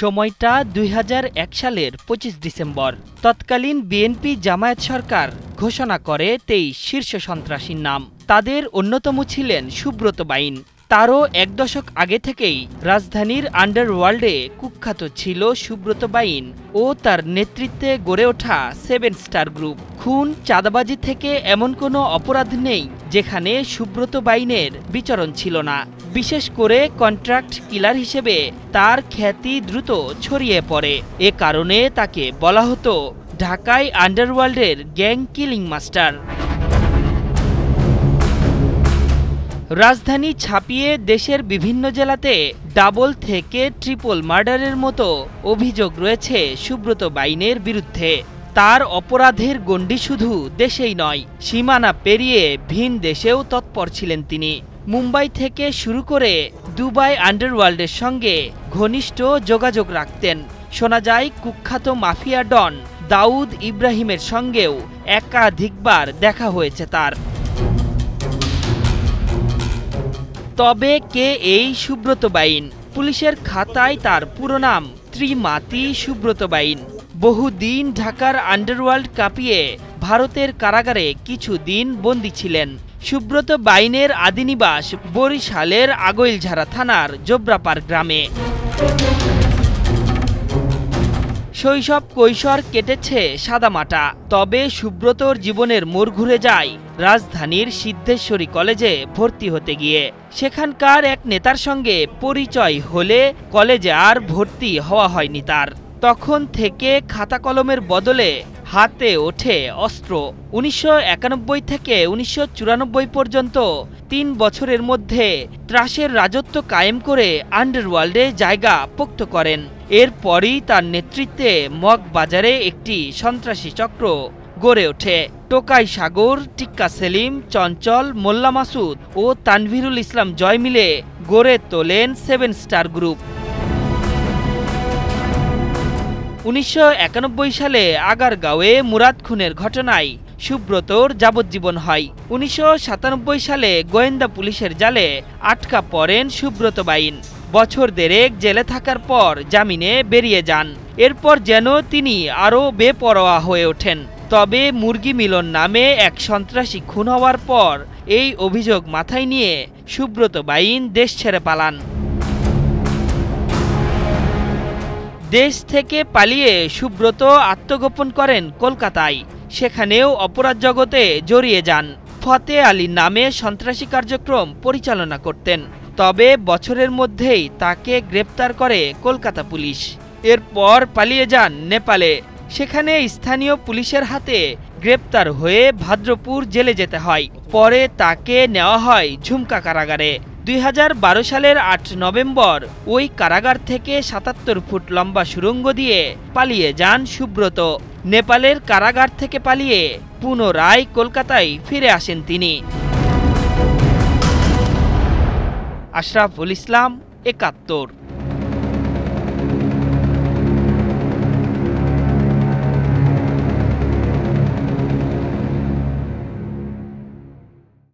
সময়টা ২০০১ সালের ২৫ ডিসেম্বর। তৎকালীন বিএনপি জামায়াত সরকার ঘোষণা করে ২৩ শীর্ষ সন্ত্রাসীর নাম। তাদের অন্যতম ছিলেন সুব্রত বাইন। তারও এক দশক আগে থেকেই রাজধানীর আন্ডারওয়ার্ল্ডে কুখ্যাত ছিল সুব্রত বাইন ও তার নেতৃত্বে গড়ে ওঠা 7 স্টার গ্রুপ। খুন, চাঁদাবাজি থেকে এমন কোনো অপরাধ নেই যেখানে সুব্রত বাইনের বিচরণ ছিল না। বিশেষ করে কন্ট্রাক্ট কিলার হিসেবে তার খ্যাতি দ্রুত ছড়িয়ে পড়ে। এ কারণে তাকে বলা হতো ঢাকায় আন্ডারওয়ার্ল্ডের গ্যাং কিলিং মাস্টার। রাজধানী ছাপিয়ে দেশের বিভিন্ন জেলাতে ডাবল থেকে ট্রিপল মার্ডারের মতো অভিযোগ রয়েছে সুব্রত বাইনের বিরুদ্ধে। তার অপরাধের গণ্ডি শুধু দেশেই নয়, সীমানা পেরিয়ে ভিন দেশেও তৎপর ছিলেন তিনি। মুম্বাই থেকে শুরু করে দুবাই আন্ডারওয়ার্ল্ডের সঙ্গে ঘনিষ্ঠ যোগাযোগ রাখতেন। শোনা যায় কুখ্যাত মাফিয়া ডন দাউদ ইব্রাহিমের সঙ্গেও একাধিকবার দেখা হয়েছে তার। তবে কে এই সুব্রত বাইন? পুলিশের খাতায় তার পুরো নাম ত্রিমাতি সুব্রত বাইন। বহুদিন ঢাকার আন্ডারওয়ার্ল্ড কাঁপিয়ে ভারতের কারাগারে কিছুদিন বন্দী ছিলেন। সুব্রত বাইনের আদিনিবাস বরিশালের আগৈলঝাড়া থানার জোবরাপাড় গ্রামে। শৈশব কৈশোর কেটেছে সাদামাটা। তবে সুব্রতর জীবনের মোড় ঘুরে যায় রাজধানীর সিদ্ধেশ্বরী কলেজে ভর্তি হতে গিয়ে। সেখানকার এক নেতার সঙ্গে পরিচয় হলে কলেজে আর ভর্তি হওয়া হয়নি তার। তখন থেকে খাতা কলমের বদলে হাতে ওঠে অস্ত্র। ১৯৯১ থেকে ১৯৯৪ পর্যন্ত ৩ বছরের মধ্যে ত্রাসের রাজত্ব কায়েম করে আন্ডারওয়ার্ল্ডে জায়গা পোক্ত করেন। এরপরই তার নেতৃত্বে মগবাজারে একটি সন্ত্রাসী চক্র গড়ে ওঠে। টোকাই সাগর, টিক্কা সেলিম, চঞ্চল, মোল্লা মাসুদ ও তানভীরুল ইসলাম জয় মিলে গড়ে তোলেন 7 স্টার গ্রুপ। ১৯৯১ সালে আগারগাঁওয়ে মুরাদ খুনের ঘটনায় সুব্রতর যাবজ্জীবন হয়। ১৯৯৭ সালে গোয়েন্দা পুলিশের জালে আটকা পড়েন সুব্রত বাইন। বছর দেড়েক জেলে থাকার পর জামিনে বেরিয়ে যান। এরপর যেন তিনি আরও বেপরোয়া হয়ে ওঠেন। তবে মুরগি মিলন নামে এক সন্ত্রাসী খুন হওয়ার পর এই অভিযোগ মাথায় নিয়ে সুব্রত বাইন দেশ ছেড়ে পালান। দেশ থেকে পালিয়ে সুব্রত আত্মগোপন করেন কলকাতায়। সেখানেও অপরাধ জগতে জড়িয়ে যান। ফতে আলী নামে সন্ত্রাসী কার্যক্রম পরিচালনা করতেন। তবে বছরের মধ্যেই তাকে গ্রেপ্তার করে কলকাতা পুলিশ। এরপর পালিয়ে যান নেপালে। সেখানে স্থানীয় পুলিশের হাতে গ্রেপ্তার হয়ে ভাদ্রপুর জেলে যেতে হয়। পরে তাকে নেওয়া হয় ঝুমকা কারাগারে। ২০১২ সালের ৮ নভেম্বর ওই কারাগার থেকে ৭৭ ফুট লম্বা সুড়ঙ্গ দিয়ে পালিয়ে যান সুব্রত। নেপালের কারাগার থেকে পালিয়ে পুনরায় কলকাতায় ফিরে আসেন তিনি। আশরাফুল ইসলাম, ৭১।